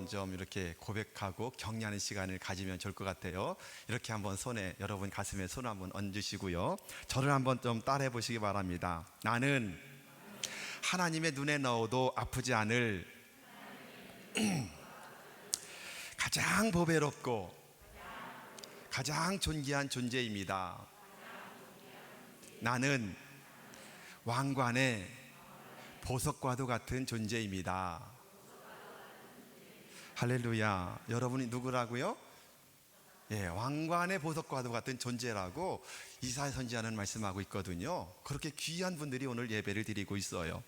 한번 좀 이렇게 고백하고 격려하는 시간을 가지면 좋을 것 같아요. 이렇게 한번 손에, 여러분 가슴에 손 한번 얹으시고요. 저를 한번 좀 따라해 보시기 바랍니다. 나는 하나님의 눈에 넣어도 아프지 않을 가장 보배롭고 가장 존귀한 존재입니다. 나는 왕관의 보석과도 같은 존재입니다. 할렐루야. 여러분이 누구라고요? 예, 왕관의 보석과도 같은 존재라고 이사야 선지자는 말씀하고 있거든요. 그렇게 귀한 분들이 오늘 예배를 드리고 있어요.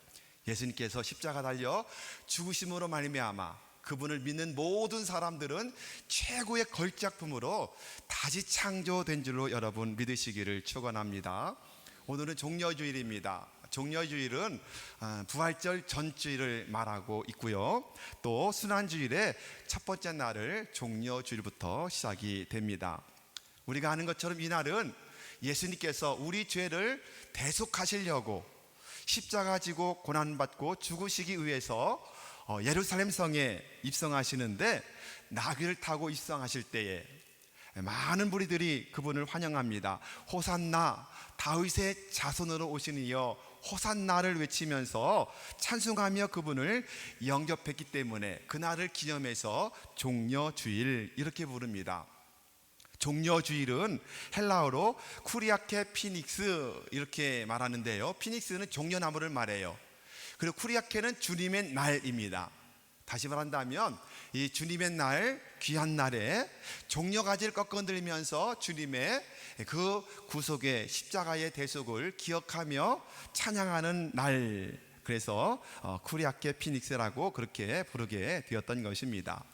예수님께서 십자가 달려 죽으심으로 말미암아 그분을 믿는 모든 사람들은 최고의 걸작품으로 다시 창조된 줄로 여러분 믿으시기를 축원합니다. 오늘은 종려주일입니다. 종려주일은 부활절 전주일을 말하고 있고요. 또 순환주일의 첫 번째 날을 종려주일부터 시작이 됩니다. 우리가 아는 것처럼 이 날은 예수님께서 우리 죄를 대속하시려고 십자가 지고 고난받고 죽으시기 위해서 예루살렘 성에 입성하시는데 나귀를 타고 입성하실 때에 많은 무리들이 그분을 환영합니다. 호산나, 다윗의 자손으로 오신 이여 호산나를 외치면서 찬송하며 그분을 영접했기 때문에 그날을 기념해서 종려주일 이렇게 부릅니다. 종려주일은 헬라어로 쿠리아케 피닉스 이렇게 말하는데요, 피닉스는 종려나무를 말해요. 그리고 쿠리아케는 주님의 날입니다. 다시 말한다면 이 주님의 날, 귀한 날에 종려가지를 꺾어들면서 주님의 그 구속의 십자가의 대속을 기억하며 찬양하는 날, 그래서 쿠리아케 피닉스라고 그렇게 부르게 되었던 것입니다.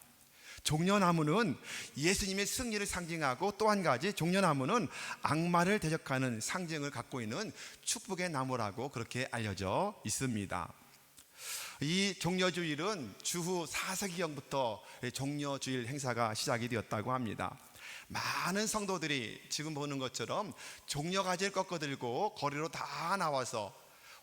종려나무는 예수님의 승리를 상징하고 또 한 가지 종려나무는 악마를 대적하는 상징을 갖고 있는 축복의 나무라고 그렇게 알려져 있습니다. 이 종려주일은 주후 4세기경부터 종려주일 행사가 시작이 되었다고 합니다. 많은 성도들이 지금 보는 것처럼 종려가지를 꺾어들고 거리로 다 나와서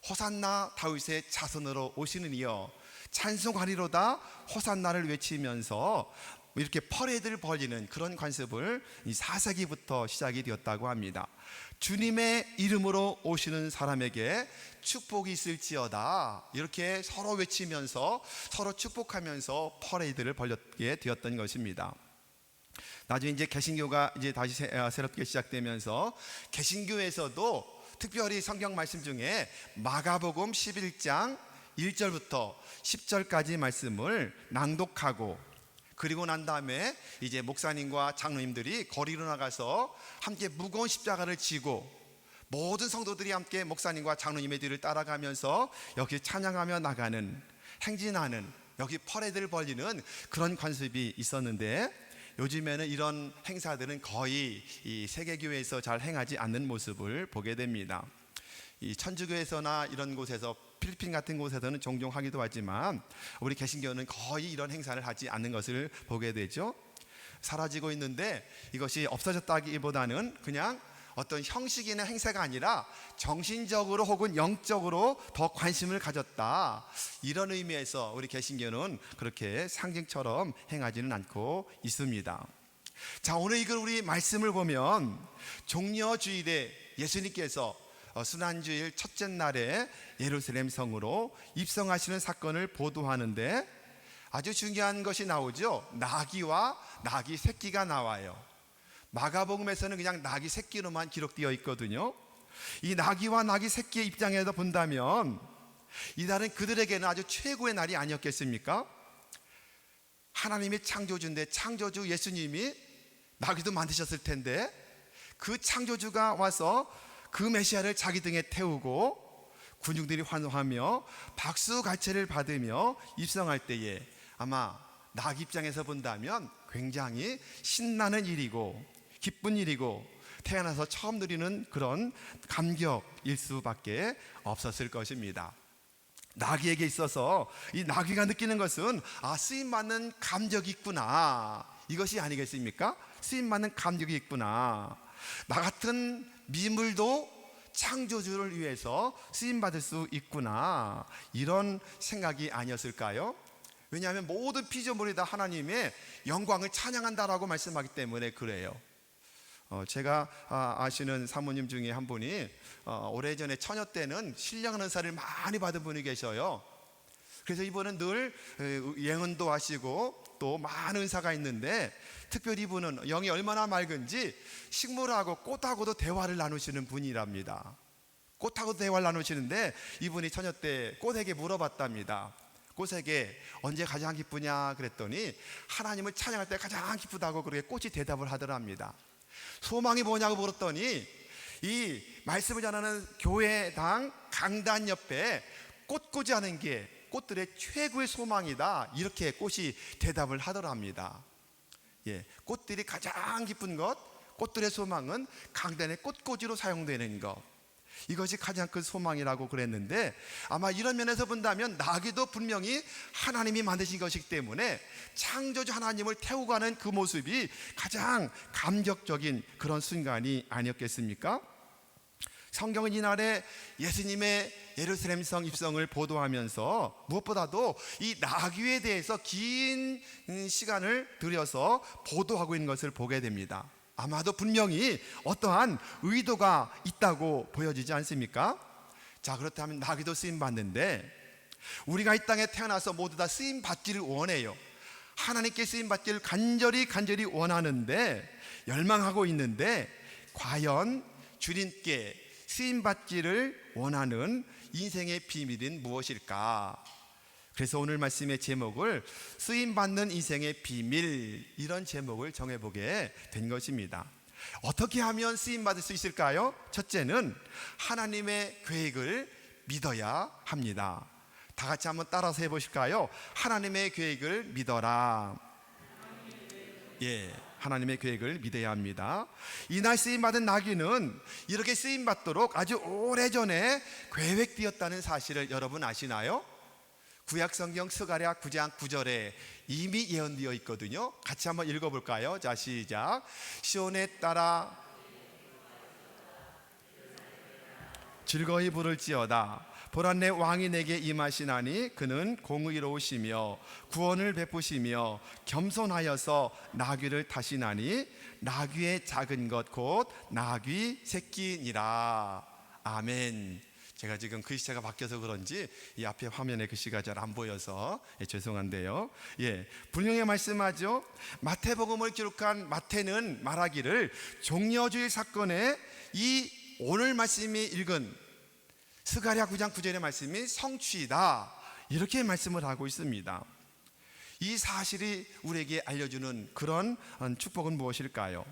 호산나 다윗의 자손으로 오시는 이여 찬송하리로다 호산나를 외치면서 이렇게 퍼레이드를 벌이는 그런 관습을 이 4세기부터 시작이 되었다고 합니다. 주님의 이름으로 오시는 사람에게 축복이 있을지어다 이렇게 서로 외치면서 서로 축복하면서 퍼레이드를 벌였게 되었던 것입니다. 나중에 이제 개신교가 이제 다시 새롭게 시작되면서 개신교에서도 특별히 성경 말씀 중에 마가복음 11장 1절부터 10절까지 말씀을 낭독하고 그리고 난 다음에 이제 목사님과 장로님들이 거리로 나가서 함께 무거운 십자가를 지고 모든 성도들이 함께 목사님과 장로님의 뒤를 따라가면서 여기 찬양하며 나가는, 행진하는, 여기 퍼레이드를 벌리는 그런 관습이 있었는데 요즘에는 이런 행사들은 거의 이 세계교회에서 잘 행하지 않는 모습을 보게 됩니다. 이 천주교에서나 이런 곳에서, 필리핀 같은 곳에서는 종종 하기도 하지만 우리 개신교는 거의 이런 행사를 하지 않는 것을 보게 되죠. 사라지고 있는데 이것이 없어졌다기보다는 그냥 어떤 형식이나 행사가 아니라 정신적으로 혹은 영적으로 더 관심을 가졌다, 이런 의미에서 우리 개신교는 그렇게 상징처럼 행하지는 않고 있습니다. 자, 오늘 이걸 우리 말씀을 보면 종려주일에 예수님께서 순환주일 첫째 날에 예루살렘 성으로 입성하시는 사건을 보도하는데 아주 중요한 것이 나오죠. 나귀와 나귀 새끼가 나와요. 마가복음에서는 그냥 나귀 새끼로만 기록되어 있거든요. 이 나귀와 나귀 새끼의 입장에서 본다면 이 날은 그들에게는 아주 최고의 날이 아니었겠습니까? 하나님의 창조주인데, 창조주 예수님이 나귀도 만드셨을 텐데 그 창조주가 와서 그 메시아를 자기 등에 태우고 군중들이 환호하며 박수갈채를 받으며 입성할 때에 아마 나귀 입장에서 본다면 굉장히 신나는 일이고 기쁜 일이고 태어나서 처음 누리는 그런 감격일 수밖에 없었을 것입니다. 나귀에게 있어서 이 나귀가 느끼는 것은 쓰임받는 감격이 있구나, 이것이 아니겠습니까? 쓰임받는 감격이 있구나, 나 같은 미물도 창조주를 위해서 쓰임받을 수 있구나, 이런 생각이 아니었을까요? 왜냐하면 모든 피조물이 다 하나님의 영광을 찬양한다라고 말씀하기 때문에 그래요. 제가 아시는 사모님 중에 한 분이 오래전에 처녀 때는 신령 은사를 많이 받은 분이 계셔요. 그래서 이분은 늘 예언도 하시고 또 많은 은사가 있는데, 특별히 이분은 영이 얼마나 맑은지 식물하고 꽃하고도 대화를 나누시는 분이랍니다. 꽃하고 대화를 나누시는데, 이분이 처녀 때 꽃에게 물어봤답니다. 꽃에게 언제 가장 기쁘냐 그랬더니 하나님을 찬양할 때 가장 기쁘다고 그렇게 꽃이 대답을 하더랍니다. 소망이 뭐냐고 물었더니 이 말씀을 전하는 교회당 강단 옆에 꽃꽂이 하는 게 꽃들의 최고의 소망이다, 이렇게 꽃이 대답을 하더랍니다. 꽃들이 가장 기쁜 것, 꽃들의 소망은 강단의 꽃꽂이로 사용되는 것, 이것이 가장 큰 소망이라고 그랬는데, 아마 이런 면에서 본다면 나귀도 분명히 하나님이 만드신 것이기 때문에 창조주 하나님을 태우고 가는 그 모습이 가장 감격적인 그런 순간이 아니었겠습니까? 성경은 이날에 예수님의 예루살렘성 입성을 보도하면서 무엇보다도 이 나귀에 대해서 긴 시간을 들여서 보도하고 있는 것을 보게 됩니다. 아마도 분명히 어떠한 의도가 있다고 보여지지 않습니까? 자, 그렇다면 나귀도 쓰임 받는데, 우리가 이 땅에 태어나서 모두 다 쓰임 받기를 원해요. 하나님께 쓰임 받기를 간절히 원하는데, 열망하고 있는데, 과연 주님께 쓰임 받기를 원하는 인생의 비밀은 무엇일까? 그래서 오늘 말씀의 제목을 쓰임받는 인생의 비밀, 이런 제목을 정해보게 된 것입니다. 어떻게 하면 쓰임받을 수 있을까요? 첫째는 하나님의 계획을 믿어야 합니다. 다 같이 한번 따라서 해보실까요? 하나님의 계획을 믿어라. 하나님의 계획을 믿어야 합니다. 이날 쓰임받은 나귀는 이렇게 쓰임받도록 아주 오래전에 계획되었다는 사실을 여러분 아시나요? 구약성경 스가랴 9장 9절에 이미 예언되어 있거든요. 같이 한번 읽어볼까요? 자, 시작. 시온에 따라 즐거이 부를지어다. 보라, 내 왕이 내게 임하시나니 그는 공의로우시며 구원을 베푸시며 겸손하여서 나귀를 타시나니 나귀의 작은 것 곧 나귀 새끼니라. 아멘. 제가 지금 글씨체가 바뀌어서 그런지 이 앞에 화면에 글씨가 잘 안 보여서 죄송한데요. 분명히 말씀하죠. 마태복음을 기록한 마태는 말하기를 종려주의 사건에 이 오늘 말씀이 읽은 스가랴 9장 9절의 말씀이 성취이다, 이렇게 말씀을 하고 있습니다. 이 사실이 우리에게 알려주는 그런 축복은 무엇일까요?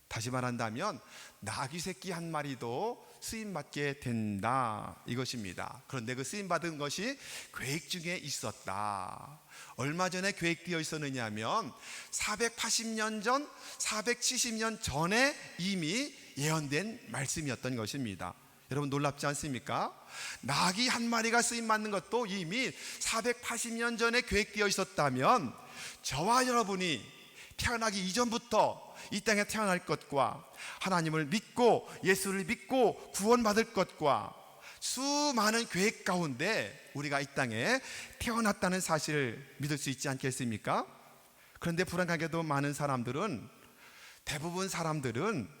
다시 말한다면 나귀 새끼 한 마리도 쓰임받게 된다, 이것입니다. 그런데 그 쓰임받은 것이 계획 중에 있었다. 얼마 전에 계획되어 있었느냐 하면 480년 전, 470년 전에 이미 예언된 말씀이었던 것입니다. 여러분 놀랍지 않습니까? 나귀 한 마리가 쓰임받는 것도 이미 480년 전에 계획되어 있었다면, 저와 여러분이 태어나기 이전부터 이 땅에 태어날 것과 하나님을 믿고 예수를 믿고 구원받을 것과 수많은 계획 가운데 우리가 이 땅에 태어났다는 사실을 믿을 수 있지 않겠습니까? 그런데 불안하게도 많은 사람들은, 대부분 사람들은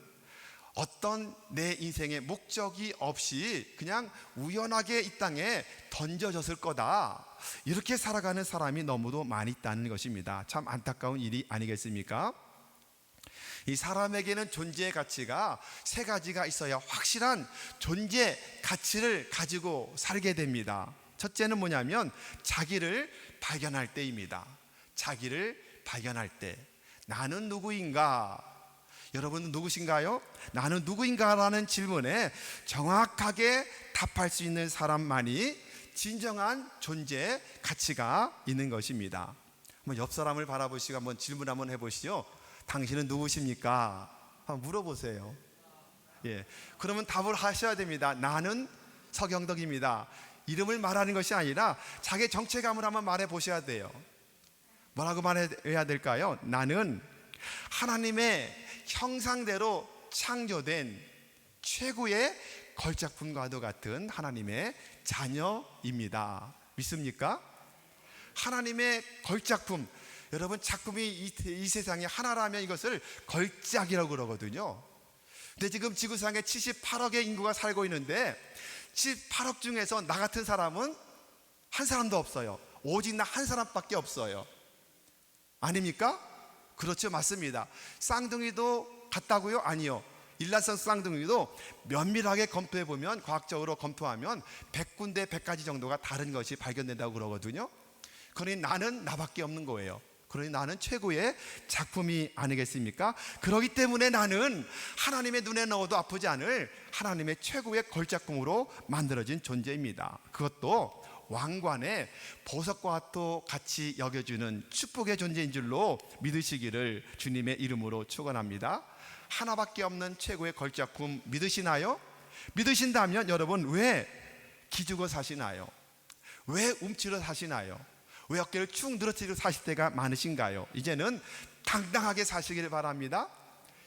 어떤 내 인생의 목적이 없이 그냥 우연하게 이 땅에 던져졌을 거다, 이렇게 살아가는 사람이 너무도 많이 있다는 것입니다. 참 안타까운 일이 아니겠습니까? 이 사람에게는 존재의 가치가 세 가지가 있어야 확실한 존재 가치를 가지고 살게 됩니다. 첫째는 뭐냐면 자기를 발견할 때입니다. 자기를 발견할 때, 나는 누구인가? 여러분은 누구신가요? 나는 누구인가라는 질문에 정확하게 답할 수 있는 사람만이 진정한 존재 가치가 있는 것입니다. 한번 옆 사람을 바라보시고 한번 질문 한번 해보시죠. 당신은 누구십니까? 한번 물어보세요. 그러면 답을 하셔야 됩니다. 나는 서경덕입니다. 이름을 말하는 것이 아니라 자기 정체감을 한번 말해 보셔야 돼요. 뭐라고 말해야 될까요? 나는 하나님의 형상대로 창조된 최고의 걸작품과도 같은 하나님의 자녀입니다. 믿습니까? 하나님의 걸작품. 여러분, 작품이 이 세상에 하나라면 이것을 걸작이라고 그러거든요. 근데 지금 지구상에 78억의 인구가 살고 있는데 78억 중에서 나 같은 사람은 한 사람도 없어요. 오직 나 한 사람밖에 없어요. 아닙니까? 그렇죠, 맞습니다. 쌍둥이도 같다고요? 아니요. 일란성 쌍둥이도 면밀하게 검토해보면, 과학적으로 검토하면 100군데 100가지 정도가 다른 것이 발견된다고 그러거든요. 그러니 나는 나밖에 없는 거예요. 그러니 나는 최고의 작품이 아니겠습니까? 그렇기 때문에 나는 하나님의 눈에 넣어도 아프지 않을 하나님의 최고의 걸작품으로 만들어진 존재입니다. 그것도 왕관의 보석과 같이 여겨주는 축복의 존재인 줄로 믿으시기를 주님의 이름으로 축원합니다. 하나밖에 없는 최고의 걸작품 믿으시나요? 믿으신다면 여러분, 왜 기죽어 사시나요? 왜 움츠러 사시나요? 왜 어깨를 축 늘어뜨리고 사실 때가 많으신가요? 이제는 당당하게 사시길 바랍니다.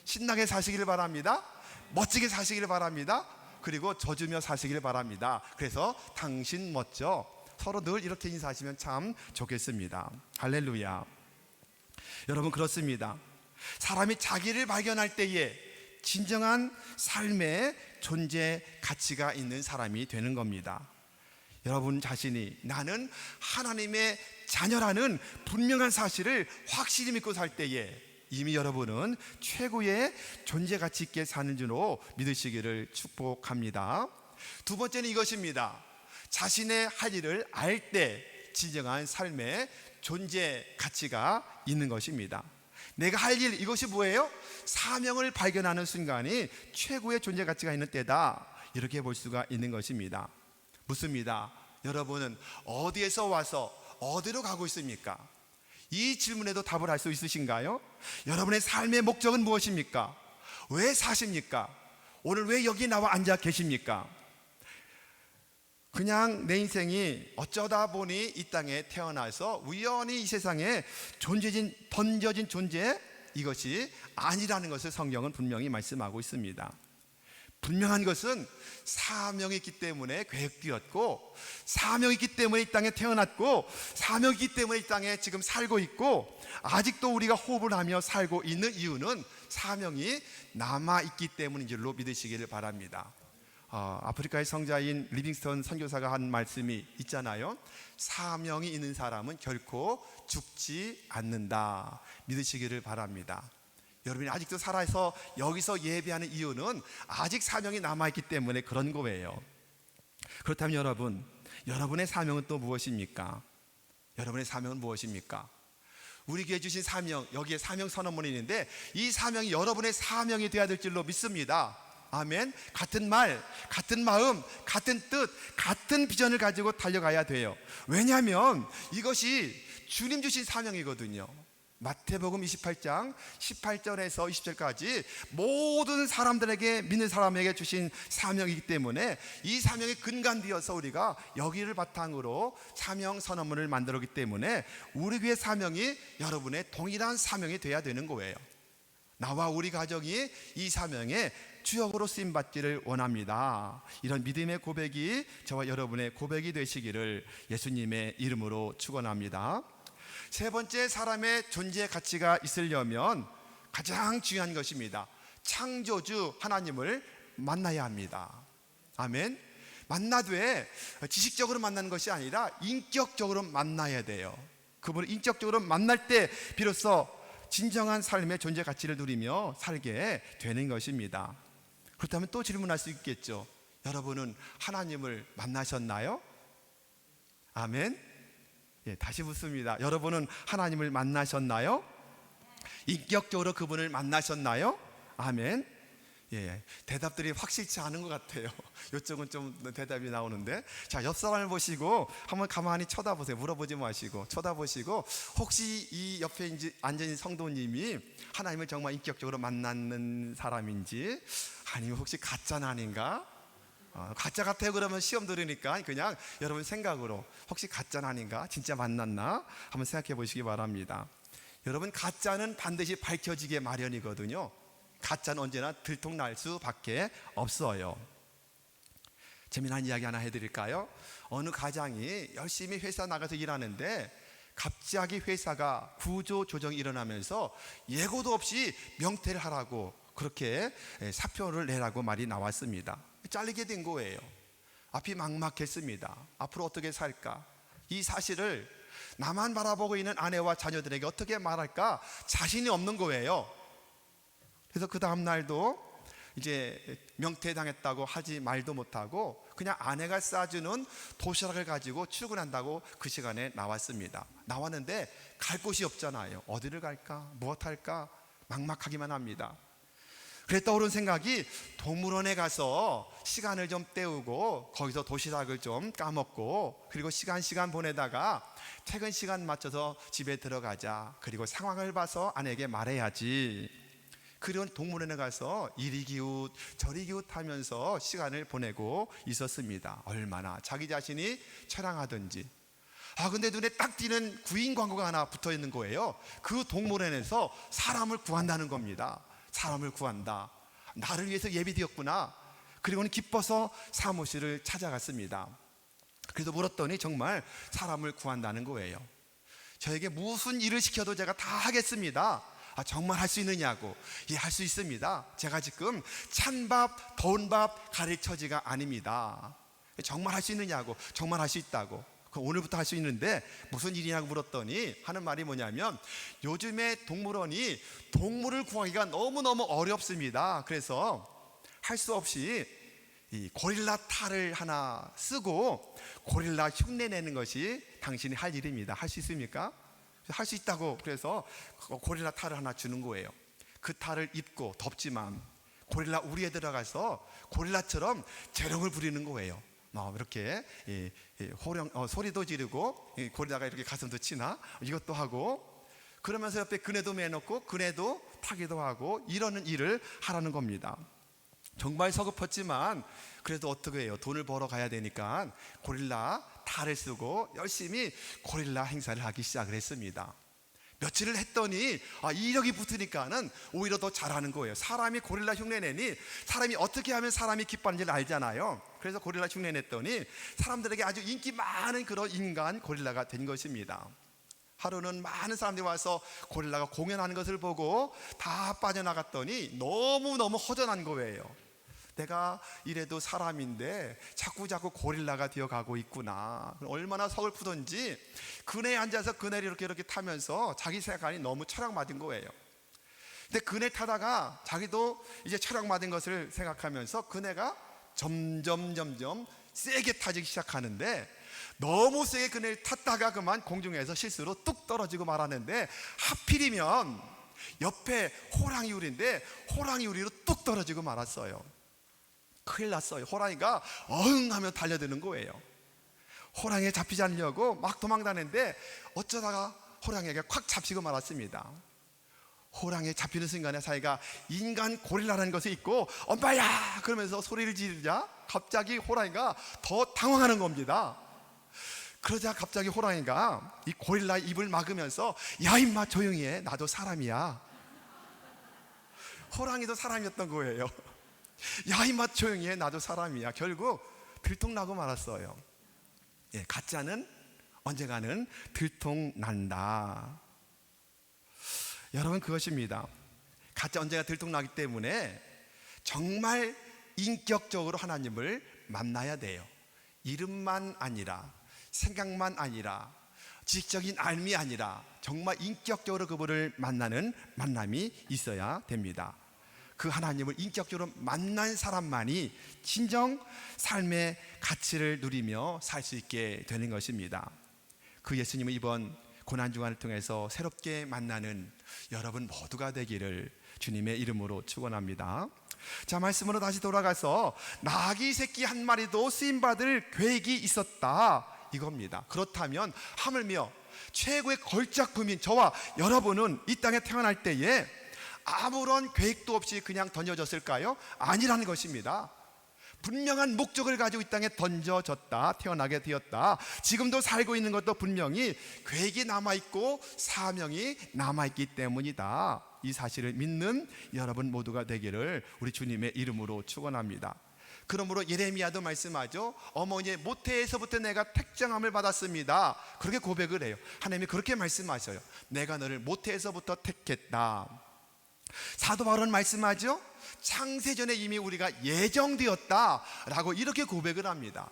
신나게 사시길 바랍니다. 멋지게 사시길 바랍니다. 그리고 져주며 사시길 바랍니다. 그래서 당신 멋져, 서로 늘 이렇게 인사하시면 참 좋겠습니다. 할렐루야. 여러분, 그렇습니다. 사람이 자기를 발견할 때에 진정한 삶의 존재 가치가 있는 사람이 되는 겁니다. 여러분 자신이 나는 하나님의 자녀라는 분명한 사실을 확실히 믿고 살 때에 이미 여러분은 최고의 존재 가치 있게 사는 줄로 믿으시기를 축복합니다. 두 번째는 이것입니다. 자신의 할 일을 알 때 진정한 삶의 존재 가치가 있는 것입니다. 내가 할 일, 이것이 뭐예요? 사명을 발견하는 순간이 최고의 존재 가치가 있는 때다, 이렇게 볼 수가 있는 것입니다. 묻습니다. 여러분은 어디에서 와서 어디로 가고 있습니까? 이 질문에도 답을 할 수 있으신가요? 여러분의 삶의 목적은 무엇입니까? 왜 사십니까? 오늘 왜 여기 나와 앉아 계십니까? 그냥 내 인생이 어쩌다 보니 이 땅에 태어나서 우연히 이 세상에 번져진 존재, 이것이 아니라는 것을 성경은 분명히 말씀하고 있습니다. 분명한 것은 사명이 있기 때문에 계획되었고, 사명이 있기 때문에 이 땅에 태어났고, 사명이 있기 때문에 이 땅에 지금 살고 있고, 아직도 우리가 호흡을 하며 살고 있는 이유는 사명이 남아있기 때문인 줄로 믿으시기를 바랍니다. 아프리카의 성자인 리빙스턴 선교사가 한 말씀이 있잖아요. 사명이 있는 사람은 결코 죽지 않는다, 믿으시기를 바랍니다. 여러분이 아직도 살아서 여기서 예배하는 이유는 아직 사명이 남아있기 때문에 그런 거예요. 그렇다면 여러분의 사명은 또 무엇입니까? 여러분의 사명은 무엇입니까? 우리 교회 주신 사명, 여기에 사명 선언문이 있는데 이 사명이 여러분의 사명이 되어야 될 줄로 믿습니다. 아멘. 같은 말, 같은 마음, 같은 뜻, 같은 비전을 가지고 달려가야 돼요. 왜냐하면 이것이 주님 주신 사명이거든요. 마태복음 28장 18절에서 20절까지 모든 사람들에게, 믿는 사람에게 주신 사명이기 때문에 이 사명이 근간되어서 우리가 여기를 바탕으로 사명 선언문을 만들었기 때문에 우리 교회 사명이 여러분의 동일한 사명이 되어야 되는 거예요. 나와 우리 가정이 이 사명의 주역으로 쓰임받기를 원합니다. 이런 믿음의 고백이 저와 여러분의 고백이 되시기를 예수님의 이름으로 축원합니다. 세 번째, 사람의 존재 가치가 있으려면 가장 중요한 것입니다. 창조주 하나님을 만나야 합니다. 아멘. 만나되 지식적으로 만나는 것이 아니라 인격적으로 만나야 돼요. 그분을 인격적으로 만날 때 비로소 진정한 삶의 존재 가치를 누리며 살게 되는 것입니다. 그렇다면 또 질문할 수 있겠죠. 여러분은 하나님을 만나셨나요? 아멘. 다시 묻습니다. 여러분은 하나님을 만나셨나요? 인격적으로 그분을 만나셨나요? 아멘. 대답들이 확실치 않은 것 같아요. 이쪽은 좀 대답이 나오는데, 자, 옆 사람을 보시고 한번 가만히 쳐다보세요. 물어보지 마시고 쳐다보시고, 혹시 이 옆에 앉은 성도님이 하나님을 정말 인격적으로 만나는 사람인지, 아니면 혹시 가짜는 아닌가? 가짜 같아요 그러면 시험 들으니까 그냥 여러분 생각으로 혹시 가짜는 아닌가? 진짜 만났나? 한번 생각해 보시기 바랍니다. 여러분, 가짜는 반드시 밝혀지게 마련이거든요. 가짜는 언제나 들통날 수밖에 없어요. 재미난 이야기 하나 해드릴까요? 어느 가장이 열심히 회사 나가서 일하는데 갑자기 회사가 구조 조정이 일어나면서 예고도 없이 명퇴를 하라고 그렇게 사표를 내라고 말이 나왔습니다. 잘리게 된 거예요. 앞이 막막했습니다. 앞으로 어떻게 살까? 이 사실을 나만 바라보고 있는 아내와 자녀들에게 어떻게 말할까 자신이 없는 거예요. 그래서 그 다음 날도 이제 명퇴당했다고 하지 말도 못하고 그냥 아내가 싸주는 도시락을 가지고 출근한다고 그 시간에 나왔습니다. 나왔는데 갈 곳이 없잖아요. 어디를 갈까? 무엇 할까? 막막하기만 합니다. 그래 떠오른 생각이 동물원에 가서 시간을 좀 때우고 거기서 도시락을 좀 까먹고 그리고 시간 보내다가 퇴근 시간 맞춰서 집에 들어가자. 그리고 상황을 봐서 아내에게 말해야지. 그런 동물원에 가서 이리 기웃 저리 기웃 하면서 시간을 보내고 있었습니다. 얼마나 자기 자신이 처량하든지. 근데 눈에 딱 띄는 구인 광고가 하나 붙어 있는 거예요. 그 동물원에서 사람을 구한다는 겁니다. 사람을 구한다. 나를 위해서 예비되었구나. 그리고는 기뻐서 사무실을 찾아갔습니다. 그래서 물었더니 정말 사람을 구한다는 거예요. 저에게 무슨 일을 시켜도 제가 다 하겠습니다. 정말 할 수 있느냐고. 예, 할 수 있습니다. 제가 지금 찬밥 더운 밥 가릴 처지가 아닙니다. 정말 할 수 있느냐고. 정말 할 수 있다고. 오늘부터 할 수 있는데 무슨 일이냐고 물었더니 하는 말이 뭐냐면 요즘에 동물원이 동물을 구하기가 너무너무 어렵습니다. 그래서 할 수 없이 이 고릴라 탈을 하나 쓰고 고릴라 흉내 내는 것이 당신이 할 일입니다. 할 수 있습니까? 할 수 있다고. 그래서 고릴라 탈을 하나 주는 거예요. 그 탈을 입고 덥지만 고릴라 우리에 들어가서 고릴라처럼 재롱을 부리는 거예요. 이렇게 호령 소리도 지르고 고릴라가 이렇게 가슴도 치나 이것도 하고 그러면서 옆에 그네도 매놓고 그네도 타기도 하고 이러는 일을 하라는 겁니다. 정말 서글펐지만 그래도 어떻게 해요? 돈을 벌어 가야 되니까 고릴라 탈을 쓰고 열심히 고릴라 행사를 하기 시작을 했습니다. 며칠을 했더니 이력이 붙으니까는 오히려 더 잘하는 거예요. 사람이 고릴라 흉내내니 사람이 어떻게 하면 사람이 기뻐하는지를 알잖아요. 그래서 고릴라 흉내냈더니 사람들에게 아주 인기 많은 그런 인간 고릴라가 된 것입니다. 하루는 많은 사람들이 와서 고릴라가 공연하는 것을 보고 다 빠져나갔더니 너무너무 허전한 거예요. 내가 이래도 사람인데 자꾸 고릴라가 되어가고 있구나. 얼마나 서글프던지 그네에 앉아서 그네를 이렇게 타면서 자기 생각이 너무 철학맞은 거예요. 근데 그네 타다가 자기도 이제 철학맞은 것을 생각하면서 그네가 점점 세게 타기 시작하는데 너무 세게 그네를 탔다가 그만 공중에서 실수로 뚝 떨어지고 말았는데 하필이면 옆에 호랑이 우리인데 호랑이 우리로 뚝 떨어지고 말았어요. 큰일 났어요. 호랑이가 어흥 하며 달려드는 거예요. 호랑이에 잡히지 않으려고 막 도망다녔는데 어쩌다가 호랑이에게 콱 잡히고 말았습니다. 호랑이에 잡히는 순간에 자기가 인간 고릴라라는 것이 있고 엄마야 그러면서 소리를 지르자 갑자기 호랑이가 더 당황하는 겁니다. 그러자 갑자기 호랑이가 이 고릴라의 입을 막으면서 야 임마 조용히 해. 나도 사람이야. 호랑이도 사람이었던 거예요. 야 임마 조용히 해. 나도 사람이야. 결국 들통나고 말았어요. 가짜는 언젠가는 들통난다. 여러분 그것입니다. 가짜 언젠가 들통나기 때문에 정말 인격적으로 하나님을 만나야 돼요. 이름만 아니라 생각만 아니라 지식적인 알미 아니라 정말 인격적으로 그분을 만나는 만남이 있어야 됩니다. 그 하나님을 인격적으로 만난 사람만이 진정 삶의 가치를 누리며 살 수 있게 되는 것입니다. 그 예수님은 이번 고난주간을 통해서 새롭게 만나는 여러분 모두가 되기를 주님의 이름으로 축원합니다. 자, 말씀으로 다시 돌아가서 나귀 새끼 한 마리도 쓰임받을 계획이 있었다 이겁니다. 그렇다면 하물며 최고의 걸작품인 저와 여러분은 이 땅에 태어날 때에 아무런 계획도 없이 그냥 던져졌을까요? 아니라는 것입니다. 분명한 목적을 가지고 이 땅에 던져졌다, 태어나게 되었다. 지금도 살고 있는 것도 분명히 계획이 남아있고 사명이 남아있기 때문이다. 이 사실을 믿는 여러분 모두가 되기를 우리 주님의 이름으로 축원합니다. 그러므로 예레미야도 말씀하죠. 어머니의 모태에서부터 내가 택정함을 받았습니다. 그렇게 고백을 해요. 하나님이 그렇게 말씀하셔요. 내가 너를 모태에서부터 택했다. 사도 바울은 말씀하죠. 창세전에 이미 우리가 예정되었다라고 이렇게 고백을 합니다.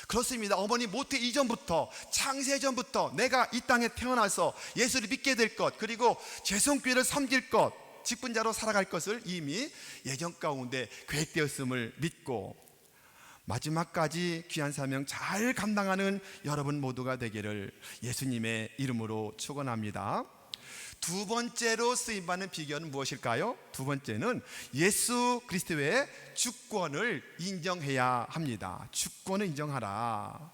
그렇습니다. 어머니 모태 이전부터, 창세전부터 내가 이 땅에 태어나서 예수를 믿게 될 것, 그리고 죄송교회를 섬길 것, 직분자로 살아갈 것을 이미 예정 가운데 계획되었음을 믿고 마지막까지 귀한 사명 잘 감당하는 여러분 모두가 되기를 예수님의 이름으로 축원합니다. 두 번째로 쓰임받는 비결은 무엇일까요? 두 번째는 예수 그리스도의 주권을 인정해야 합니다. 주권을 인정하라.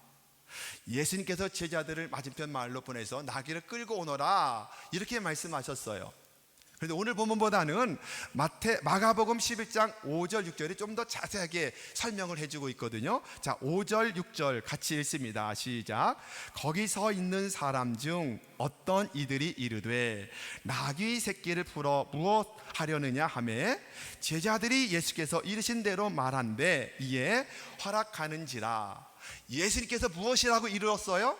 예수님께서 제자들을 맞은편 마을로 보내서 나귀를 끌고 오너라 이렇게 말씀하셨어요. 그런데 오늘 본문보다는 마가복음 11장 5절 6절이 좀 더 자세하게 설명을 해주고 있거든요. 자, 5절 6절 같이 읽습니다. 시작. 거기 서 있는 사람 중 어떤 이들이 이르되 나귀 새끼를 풀어 무엇 하려느냐 하매 제자들이 예수께서 이르신 대로 말한대 이에 허락하는지라. 예수님께서 무엇이라고 이르렀어요?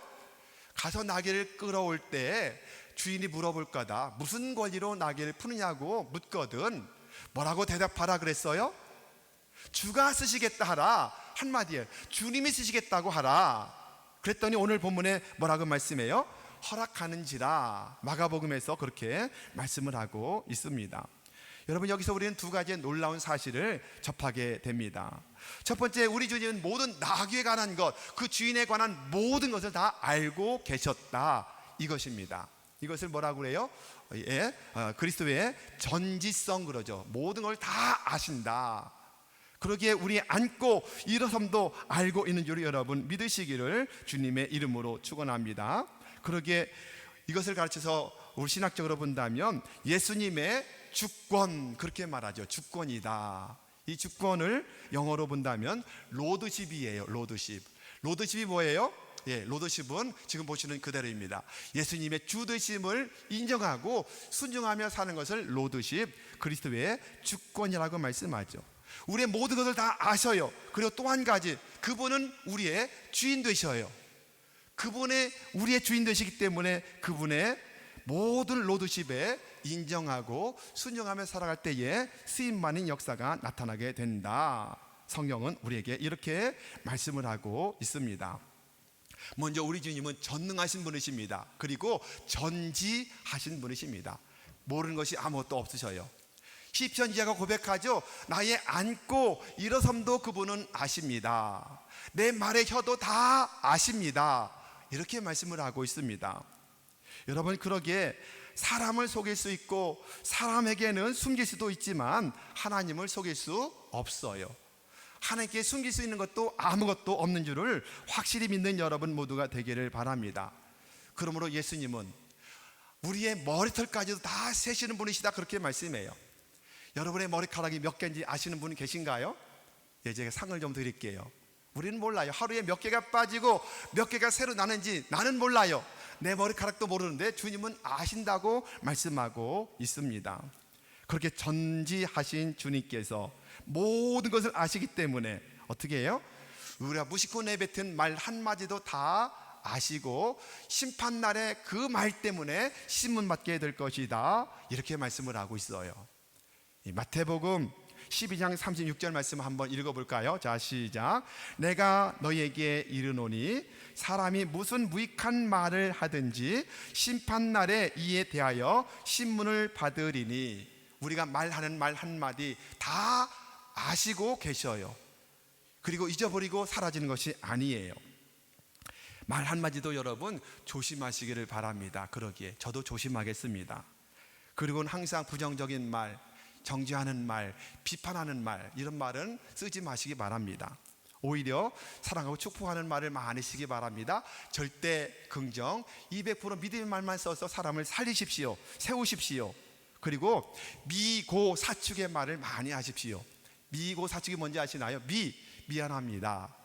가서 나귀를 끌어올 때 주인이 물어볼 거다. 무슨 권리로 나귀를 푸느냐고 묻거든. 뭐라고 대답하라 그랬어요? 주가 쓰시겠다 하라. 한마디에 주님이 쓰시겠다고 하라. 그랬더니 오늘 본문에 뭐라고 말씀해요? 허락하는지라. 마가복음에서 그렇게 말씀을 하고 있습니다. 여러분, 여기서 우리는 두 가지의 놀라운 사실을 접하게 됩니다. 첫 번째, 우리 주님은 모든 나귀에 관한 것, 그 주인에 관한 모든 것을 다 알고 계셨다, 이것입니다. 이것을 뭐라고 그래요? 그리스도의 전지성 그러죠. 모든 걸 다 아신다. 그러기에 우리 안고 일어섬도 알고 있는 줄 여러분 믿으시기를 주님의 이름으로 축원합니다. 그러기에 이것을 가르쳐서 우리 신학적으로 본다면 예수님의 주권, 그렇게 말하죠. 주권이다. 이 주권을 영어로 본다면 로드십이에요. 로드십. 로드십이 뭐예요? 로드십은 지금 보시는 그대로입니다. 예수님의 주되심을 인정하고 순종하며 사는 것을 로드십, 그리스도의 주권이라고 말씀하죠. 우리의 모든 것을 다 아셔요. 그리고 또 한 가지, 그분은 우리의 주인 되셔요. 그분의 우리의 주인 되시기 때문에 그분의 모든 로드십에 인정하고 순종하며 살아갈 때에 쓰임받는 역사가 나타나게 된다. 성경은 우리에게 이렇게 말씀을 하고 있습니다. 먼저 우리 주님은 전능하신 분이십니다. 그리고 전지하신 분이십니다. 모르는 것이 아무것도 없으셔요. 시편지자가 고백하죠. 나의 앉고 일어섬도 그분은 아십니다. 내 말의 혀도 다 아십니다. 이렇게 말씀을 하고 있습니다. 여러분, 그러기에 사람을 속일 수 있고 사람에게는 숨길 수도 있지만 하나님을 속일 수 없어요. 하나님께 숨길 수 있는 것도 아무것도 없는 줄을 확실히 믿는 여러분 모두가 되기를 바랍니다. 그러므로 예수님은 우리의 머리털까지도 다 세시는 분이시다, 그렇게 말씀해요. 여러분의 머리카락이 몇 개인지 아시는 분 계신가요? 제가 상을 좀 드릴게요. 우리는 몰라요. 하루에 몇 개가 빠지고 몇 개가 새로 나는지 나는 몰라요. 내 머리카락도 모르는데 주님은 아신다고 말씀하고 있습니다. 그렇게 전지하신 주님께서 모든 것을 아시기 때문에 어떻게 해요? 우리가 무심코 내뱉은 말 한마디도 다 아시고 심판날에 그 말 때문에 신문받게 될 것이다, 이렇게 말씀을 하고 있어요. 이 마태복음 12장 36절 말씀 한번 읽어볼까요? 자, 시작. 내가 너희에게 이르노니 사람이 무슨 무익한 말을 하든지 심판날에 이에 대하여 신문을 받으리니. 우리가 말하는 말 한마디 다 아시고 계셔요. 그리고 잊어버리고 사라지는 것이 아니에요. 말 한마디도 여러분 조심하시기를 바랍니다. 그러기에 저도 조심하겠습니다. 그리고는 항상 부정적인 말, 정죄하는 말, 비판하는 말, 이런 말은 쓰지 마시기 바랍니다. 오히려 사랑하고 축복하는 말을 많이 쓰기 바랍니다. 절대 긍정, 200% 믿음의 말만 써서 사람을 살리십시오. 세우십시오. 그리고 미고 사축의 말을 많이 하십시오. 미고 사축이 뭔지 아시나요? 미안합니다.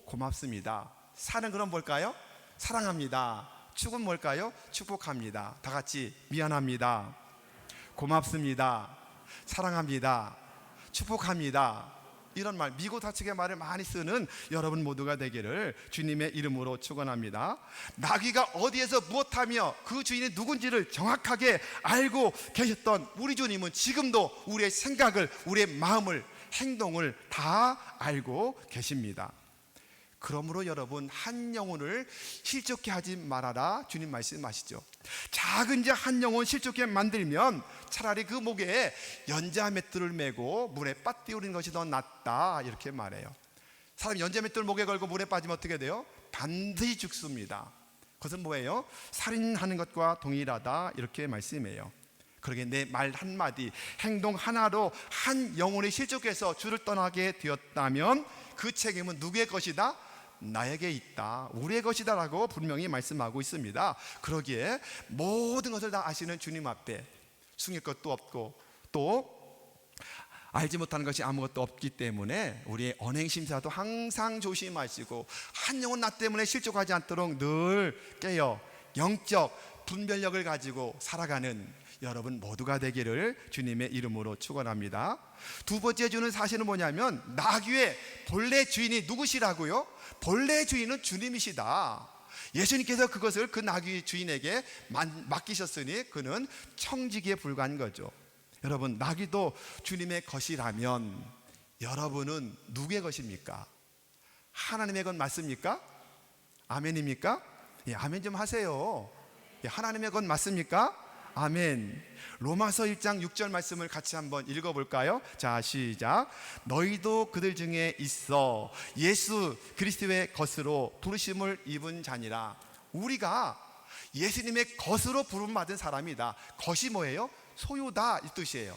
고맙습니다. 사는 그럼 뭘까요? 사랑합니다. 축은 뭘까요? 축복합니다. 다 같이 미안합니다, 고맙습니다, 사랑합니다, 축복합니다. 이런 말, 미고다측의 말을 많이 쓰는 여러분 모두가 되기를 주님의 이름으로 축원합니다. 나귀가 어디에서 무엇하며 그 주인이 누군지를 정확하게 알고 계셨던 우리 주님은 지금도 우리의 생각을, 우리의 마음을, 행동을 다 알고 계십니다. 그러므로 여러분, 한 영혼을 실족케 하지 말아라 주님 말씀하시죠. 작은 자 한 영혼 실족케 만들면 차라리 그 목에 연자 맷돌을 메고 물에 빠뜨리는 것이 더 낫다, 이렇게 말해요. 사람이 연자 맷돌 목에 걸고 물에 빠지면 어떻게 돼요? 반드시 죽습니다. 그것은 뭐예요? 살인하는 것과 동일하다, 이렇게 말씀해요. 그러게 내 말 한마디, 행동 하나로 한 영혼이 실족해서 주를 떠나게 되었다면 그 책임은 누구의 것이다? 나에게 있다, 우리의 것이다 라고 분명히 말씀하고 있습니다. 그러기에 모든 것을 다 아시는 주님 앞에 숨길 것도 없고 또 알지 못하는 것이 아무것도 없기 때문에 우리의 언행심사도 항상 조심하시고 한 영혼 나 때문에 실족하지 않도록 늘 깨어 영적 분별력을 가지고 살아가는 여러분 모두가 되기를 주님의 이름으로 축원합니다. 두 번째 주는 사실은 뭐냐면 나귀의 본래 주인이 누구시라고요? 본래 주인은 주님이시다. 예수님께서 그것을 그 나귀 주인에게 맡기셨으니 그는 청지기에 불과한 거죠. 여러분, 나귀도 주님의 것이라면 여러분은 누구의 것입니까? 하나님의 것 맞습니까? 아멘입니까? 예, 아멘 좀 하세요. 예, 하나님의 것 맞습니까? 아멘. 로마서 1장 6절 말씀을 같이 한번 읽어볼까요? 자, 시작. 너희도 그들 중에 있어 예수 그리스도의 것으로 부르심을 입은 자니라. 우리가 예수님의 것으로 부름받은 사람이다. 것이 뭐예요? 소유다, 이 뜻이에요.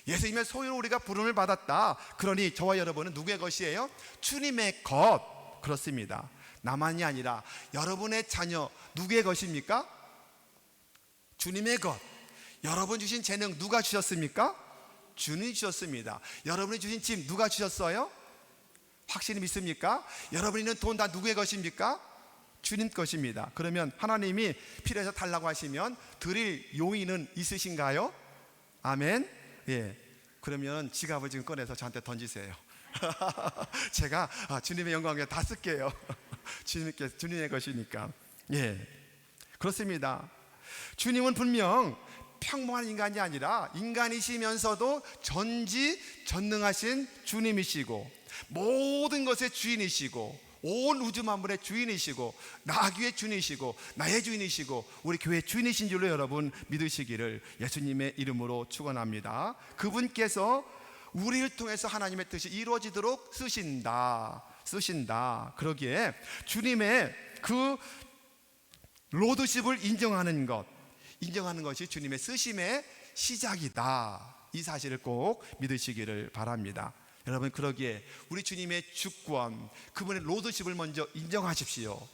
예수님의 소유로 우리가 부름을 받았다. 그러니 저와 여러분은 누구의 것이에요? 주님의 것. 그렇습니다. 나만이 아니라 여러분의 자녀 누구의 것입니까? 주님의 것. 여러분 주신 재능 누가 주셨습니까? 주님이 주셨습니다. 여러분이 주신 집 누가 주셨어요? 확실히 믿습니까? 여러분이 있는 돈 다 누구의 것입니까? 주님 것입니다. 그러면 하나님이 필요해서 달라고 하시면 드릴 용의는 있으신가요? 아멘. 예. 그러면 지갑을 지금 꺼내서 저한테 던지세요. 제가 주님의 영광을 위해 다 쓸게요. 주님의 것이니까. 예. 그렇습니다. 주님은 분명 평범한 인간이 아니라 인간이시면서도 전지전능하신 주님이시고 모든 것의 주인이시고 온 우주 만물의 주인이시고 나귀의 주인이시고 나의 주인이시고 우리 교회의 주인이신 줄로 여러분 믿으시기를 예수님의 이름으로 축원합니다. 그분께서 우리를 통해서 하나님의 뜻이 이루어지도록 쓰신다. 그러기에 주님의 그 로드십을 인정하는 것이 주님의 쓰심의 시작이다. 이 사실을 꼭 믿으시기를 바랍니다. 여러분, 그러기에 우리 주님의 주권, 그분의 로드십을 먼저 인정하십시오.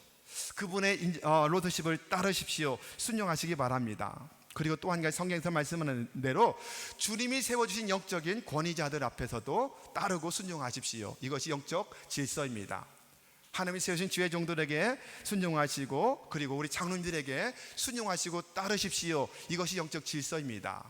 그분의 로드십을 따르십시오. 순종하시기 바랍니다. 그리고 또 한 가지 성경에서 말씀하는 대로 주님이 세워주신 영적인 권위자들 앞에서도 따르고 순종하십시오. 이것이 영적 질서입니다. 하나님이 세우신 지회 종들에게 순종하시고 그리고 우리 장로님들에게 순종하시고 따르십시오. 이것이 영적 질서입니다.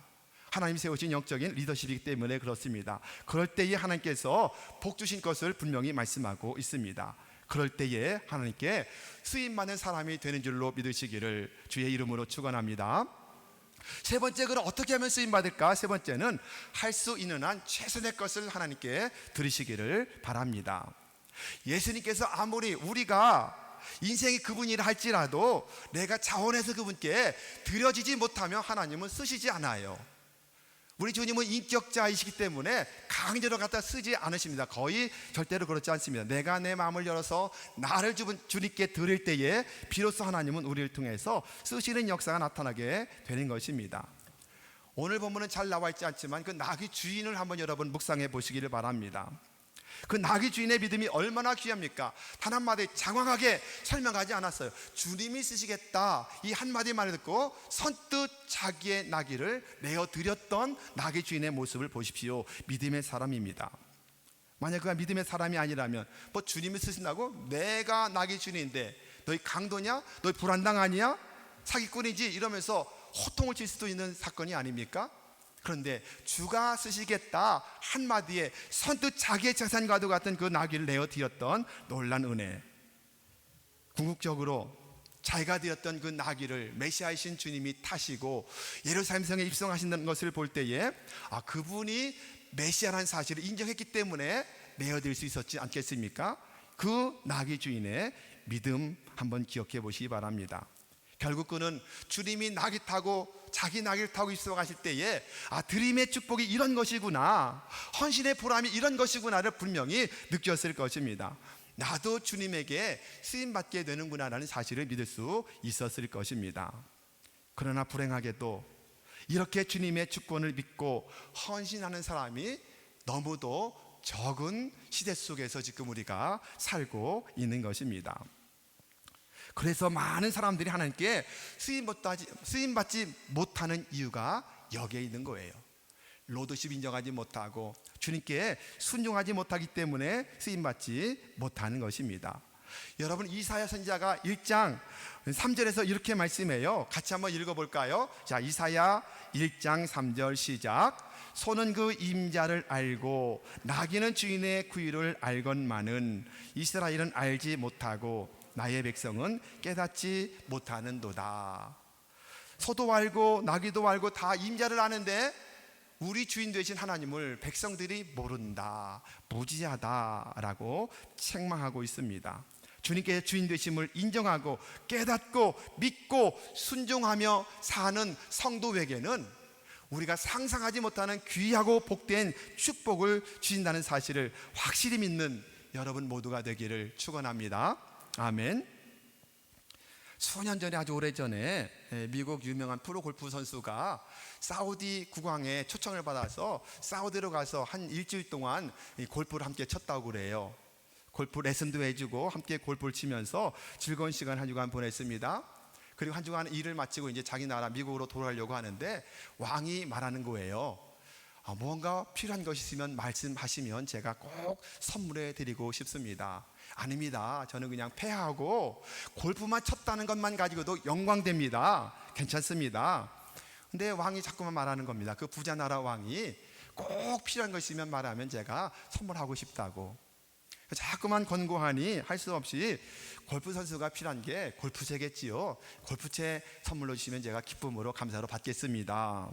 하나님이 세우신 영적인 리더십이기 때문에 그렇습니다. 그럴 때에 하나님께서 복 주신 것을 분명히 말씀하고 있습니다. 그럴 때에 하나님께 쓰임받는 사람이 되는 줄로 믿으시기를 주의 이름으로 축원합니다. 세 번째, 그럼 어떻게 하면 쓰임받을까? 세 번째는 할 수 있는 한 최선의 것을 하나님께 드리시기를 바랍니다. 예수님께서 아무리 우리가 인생이 그분이라 할지라도 내가 자원해서 그분께 드려지지 못하면 하나님은 쓰시지 않아요. 우리 주님은 인격자이시기 때문에 강제로 갖다 쓰지 않으십니다. 거의 절대로 그렇지 않습니다. 내가 내 마음을 열어서 나를 주님께 드릴 때에 비로소 하나님은 우리를 통해서 쓰시는 역사가 나타나게 되는 것입니다. 오늘 본문은 잘 나와 있지 않지만 그 나귀 주인을 한번 여러분 묵상해 보시기를 바랍니다. 그 나귀 주인의 믿음이 얼마나 귀합니까? 단 한마디 장황하게 설명하지 않았어요. 주님이 쓰시겠다, 이 한마디만 듣고 선뜻 자기의 나귀를 내어드렸던 나귀 주인의 모습을 보십시오. 믿음의 사람입니다. 만약 그가 믿음의 사람이 아니라면 뭐 주님이 쓰신다고? 내가 나귀 주인인데 너희 강도냐? 너희 불안당 아니야? 사기꾼이지? 이러면서 호통을 칠 수도 있는 사건이 아닙니까? 그런데 주가 쓰시겠다 한마디에 선뜻 자기의 재산과도 같은 그 나귀를 내어 드렸던 놀란 은혜. 궁극적으로 자기가 드렸던 그 나귀를 메시아이신 주님이 타시고 예루살렘 성에 입성하신다는 것을 볼 때에 그분이 메시아라는 사실을 인정했기 때문에 내어드릴 수 있었지 않겠습니까? 그 나귀 주인의 믿음 한번 기억해 보시기 바랍니다. 결국 그는 주님이 나귀 타고 자기 나귀를 타고 입성하실 때에 드림의 축복이 이런 것이구나, 헌신의 보람이 이런 것이구나를 분명히 느꼈을 것입니다. 나도 주님에게 쓰임받게 되는구나 라는 사실을 믿을 수 있었을 것입니다. 그러나 불행하게도 이렇게 주님의 주권을 믿고 헌신하는 사람이 너무도 적은 시대 속에서 지금 우리가 살고 있는 것입니다. 그래서 많은 사람들이 하나님께 쓰임받지 못하는 이유가 여기에 있는 거예요. 로드십 인정하지 못하고 주님께 순종하지 못하기 때문에 쓰임받지 못하는 것입니다. 여러분, 이사야 선지자가 1장 3절에서 이렇게 말씀해요. 같이 한번 읽어볼까요? 자, 이사야 1장 3절 시작. 소는 그 임자를 알고 나귀는 주인의 구유를 알건만은 이스라엘은 알지 못하고 나의 백성은 깨닫지 못하는도다. 소도 알고 나귀도 알고 다 임자를 아는데 우리 주인 되신 하나님을 백성들이 모른다, 무지하다라고 책망하고 있습니다. 주님께 주인 되심을 인정하고 깨닫고 믿고 순종하며 사는 성도에게는 우리가 상상하지 못하는 귀하고 복된 축복을 주신다는 사실을 확실히 믿는 여러분 모두가 되기를 축원합니다. 아멘. 수년 전에, 아주 오래전에 미국 유명한 프로골프 선수가 사우디 국왕의 초청을 받아서 사우디로 가서 한 일주일 동안 골프를 함께 쳤다고 그래요. 골프 레슨도 해주고 함께 골프를 치면서 즐거운 시간 한 주간 보냈습니다. 그리고 한 주간 일을 마치고 이제 자기 나라 미국으로 돌아가려고 하는데 왕이 말하는 거예요. 뭔가 필요한 것이 있으면 말씀하시면 제가 꼭 선물해 드리고 싶습니다. 아닙니다. 저는 그냥 패하고 골프만 쳤다는 것만 가지고도 영광됩니다. 괜찮습니다. 근데 왕이 자꾸만 말하는 겁니다. 그 부자 나라 왕이 꼭 필요한 것 있으면 말하면 제가 선물하고 싶다고. 자꾸만 권고하니 할 수 없이 골프 선수가 필요한 게 골프채겠지요. 골프채 선물로 주시면 제가 기쁨으로 감사로 받겠습니다.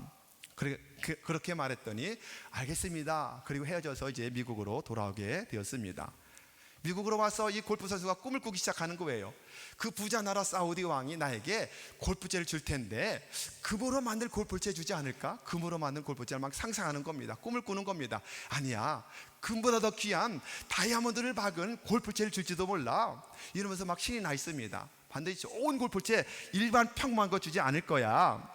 그렇게 말했더니 알겠습니다. 그리고 헤어져서 이제 미국으로 돌아오게 되었습니다. 미국으로 와서 이 골프 선수가 꿈을 꾸기 시작하는 거예요. 그 부자 나라 사우디 왕이 나에게 골프채를 줄 텐데 금으로 만든 골프채 주지 않을까? 금으로 만든 골프채를 막 상상하는 겁니다. 꿈을 꾸는 겁니다. 아니야, 금보다 더 귀한 다이아몬드를 박은 골프채를 줄지도 몰라. 이러면서 막 신이 나 있습니다. 반드시 좋은 골프채, 일반 평범한 거 주지 않을 거야.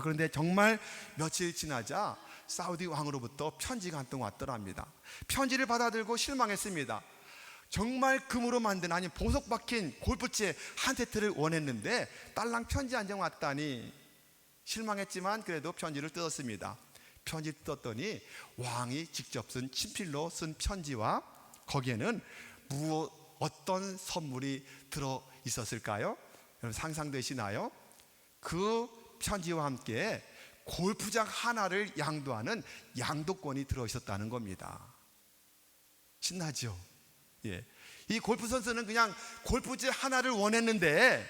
그런데 정말 며칠 지나자 사우디 왕으로부터 편지가 한 통 왔더랍니다. 편지를 받아들고 실망했습니다. 정말 금으로 만든, 아니 보석 박힌 골프채 한 세트를 원했는데 딸랑 편지 한 장 왔다니 실망했지만 그래도 편지를 뜯었습니다. 편지를 뜯었더니 왕이 직접 쓴 친필로 쓴 편지와 거기에는 어떤 선물이 들어 있었을까요? 여러분 상상되시나요? 그 편지와 함께 골프장 하나를 양도하는 양도권이 들어 있었다는 겁니다. 신나죠? 예. 이 골프 선수는 그냥 골프채 하나를 원했는데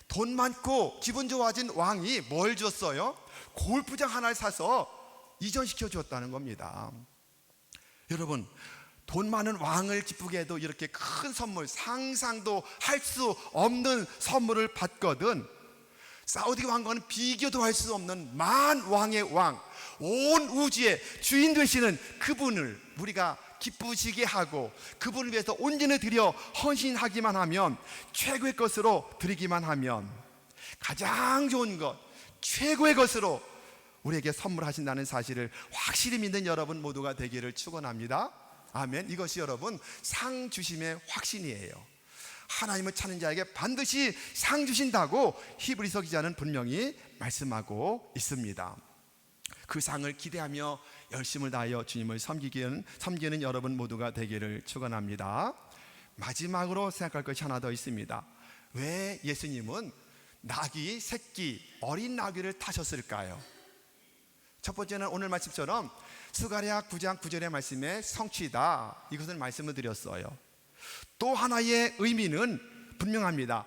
돈 많고 기분 좋아진 왕이 뭘 줬어요? 골프장 하나를 사서 이전시켜 주었다는 겁니다. 여러분, 돈 많은 왕을 기쁘게 해도 이렇게 큰 선물, 상상도 할 수 없는 선물을 받거든 사우디 왕과는 비교도 할 수 없는 만왕의 왕, 온 우주의 주인 되시는 그분을 우리가 기쁘시게 하고 그분을 위해서 온전히 드려 헌신하기만 하면, 최고의 것으로 드리기만 하면, 가장 좋은 것, 최고의 것으로 우리에게 선물하신다는 사실을 확실히 믿는 여러분 모두가 되기를 축원합니다. 아멘. 이것이 여러분 상 주심의 확신이에요. 하나님을 찾는 자에게 반드시 상 주신다고 히브리서 기자는 분명히 말씀하고 있습니다. 그 상을 기대하며 열심을 다하여 주님을 섬기는 여러분 모두가 되기를 축원합니다. 마지막으로 생각할 것이 하나 더 있습니다. 왜 예수님은 나귀 새끼, 어린 나귀를 타셨을까요? 첫 번째는 오늘 말씀처럼 스가랴 9장 9절의 말씀에 성취다, 이것을 말씀을 드렸어요. 또 하나의 의미는 분명합니다.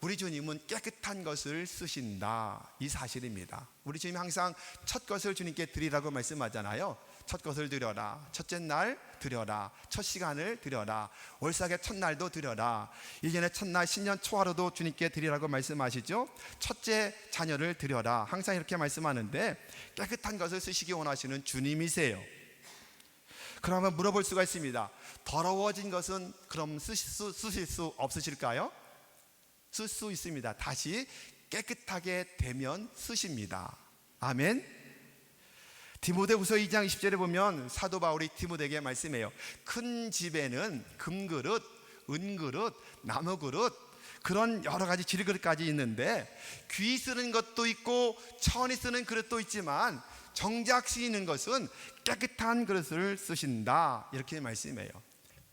우리 주님은 깨끗한 것을 쓰신다, 이 사실입니다. 우리 주님이 항상 첫 것을 주님께 드리라고 말씀하잖아요. 첫 것을 드려라, 첫째 날 드려라, 첫 시간을 드려라, 월삭의 첫날도 드려라, 이전의 첫날 신년 초하루도 주님께 드리라고 말씀하시죠. 첫째 자녀를 드려라, 항상 이렇게 말씀하는데 깨끗한 것을 쓰시기 원하시는 주님이세요. 그러면 물어볼 수가 있습니다. 더러워진 것은 그럼 쓰실 수 없으실까요? 쓸 수 있습니다. 다시 깨끗하게 되면 쓰십니다. 아멘. 디모데후서 2장 20절에 보면 사도 바울이 디모데에게 말씀해요. 큰 집에는 금그릇, 은그릇, 나무그릇, 그런 여러 가지 질그릇까지 있는데 귀 쓰는 것도 있고 천이 쓰는 그릇도 있지만 정작 쓰이는 것은 깨끗한 그릇을 쓰신다, 이렇게 말씀해요.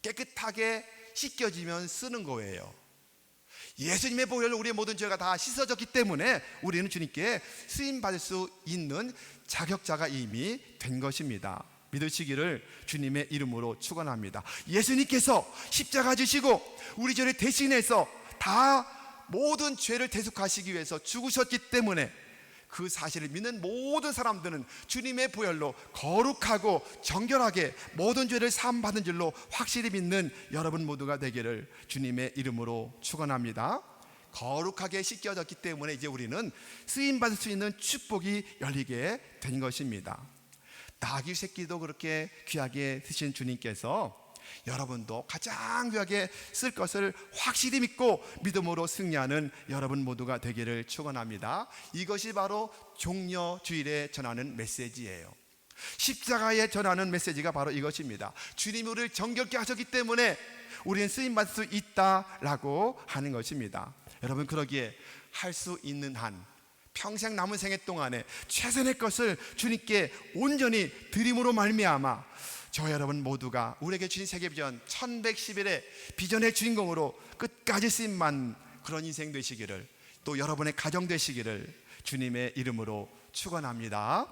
깨끗하게 씻겨지면 쓰는 거예요. 예수님의 보혈로 우리의 모든 죄가 다 씻어졌기 때문에 우리는 주님께 쓰임받을 수 있는 자격자가 이미 된 것입니다. 믿으시기를 주님의 이름으로 축원합니다. 예수님께서 십자가 지시고 우리 죄를 대신해서 다 모든 죄를 대속하시기 위해서 죽으셨기 때문에 그 사실을 믿는 모든 사람들은 주님의 보혈로 거룩하고 정결하게 모든 죄를 사함받은 줄로 확실히 믿는 여러분 모두가 되기를 주님의 이름으로 축원합니다. 거룩하게 씻겨졌기 때문에 이제 우리는 쓰임받을 수 있는 축복이 열리게 된 것입니다. 나귀 새끼도 그렇게 귀하게 쓰신 주님께서 여러분도 가장 귀하게 쓸 것을 확실히 믿고 믿음으로 승리하는 여러분 모두가 되기를 축원합니다. 이것이 바로 종려주일에 전하는 메시지예요. 십자가에 전하는 메시지가 바로 이것입니다. 주님이 우리를 정결케 하셨기 때문에 우리는 쓰임받을 수 있다라고 하는 것입니다. 여러분, 그러기에 할 수 있는 한 평생 남은 생애 동안에 최선의 것을 주님께 온전히 드림으로 말미암아 저 여러분 모두가 우리에게 주신 세계비전 1111의 비전의 주인공으로 끝까지 쓰임만 그런 인생 되시기를, 또 여러분의 가정 되시기를 주님의 이름으로 축원합니다.